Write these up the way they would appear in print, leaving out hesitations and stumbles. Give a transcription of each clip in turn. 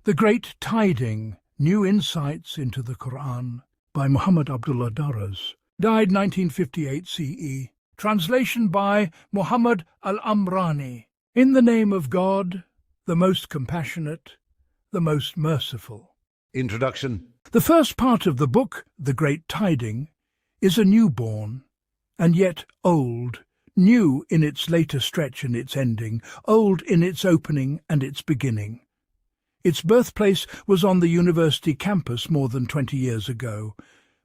The Great Tiding, New Insights into the Qur'an by Muhammad Abdullah Daraz, died 1958 CE. Translation by Muhammad Al-Amrani. In the name of God, the most compassionate, the most merciful. Introduction. The first part of the book, The Great Tiding, is a newborn, and yet old, new in its later stretch and its ending, old in its opening and its beginning. Its birthplace was on the university campus more than 20 years ago,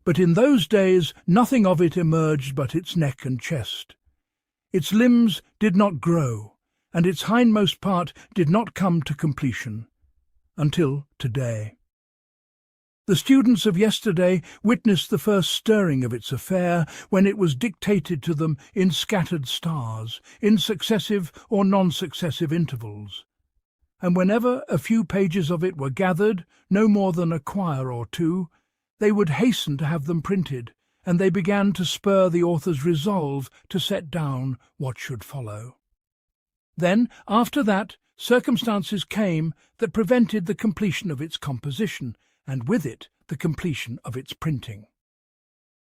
but in those days nothing of it emerged but its neck and chest. Its limbs did not grow, and its hindmost part did not come to completion, until today. The students of yesterday witnessed the first stirring of its affair when it was dictated to them in scattered stars, in successive or non-successive intervals. And whenever a few pages of it were gathered, no more than a quire or two, they would hasten to have them printed, and they began to spur the author's resolve to set down what should follow. Then, after that, circumstances came that prevented the completion of its composition, and with it the completion of its printing.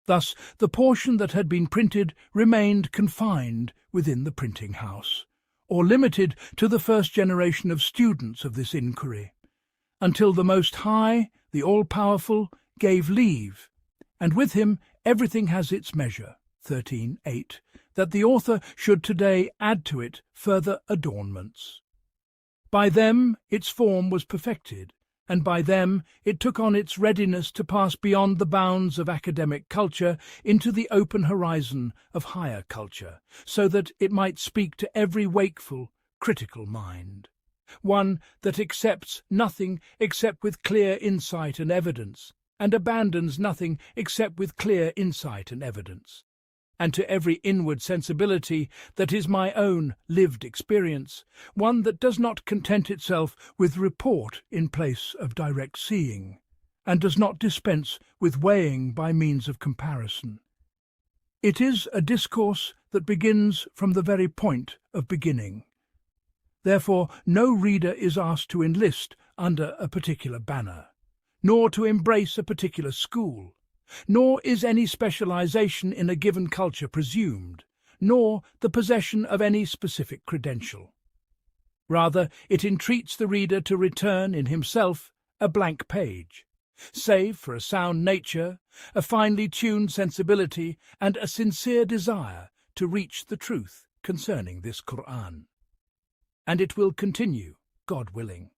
Thus, the portion that had been printed remained confined within the printing house, or limited to the first generation of students of this inquiry, until the Most High, the All-Powerful, gave leave, and with him everything has its measure, 13:8, that the author should today add to it further adornments. By them its form was perfected, and by them it took on its readiness to pass beyond the bounds of academic culture into the open horizon of higher culture, so that it might speak to every wakeful, critical mind, one that accepts nothing except with clear insight and evidence, and abandons nothing except with clear insight and evidence, and to every inward sensibility that is my own lived experience, one that does not content itself with report in place of direct seeing, and does not dispense with weighing by means of comparison. It is a discourse that begins from the very point of beginning. Therefore, no reader is asked to enlist under a particular banner, nor to embrace a particular school, nor is any specialization in a given culture presumed, nor the possession of any specific credential. Rather, it entreats the reader to return in himself a blank page, save for a sound nature, a finely tuned sensibility, and a sincere desire to reach the truth concerning this Qur'an. And it will continue, God willing.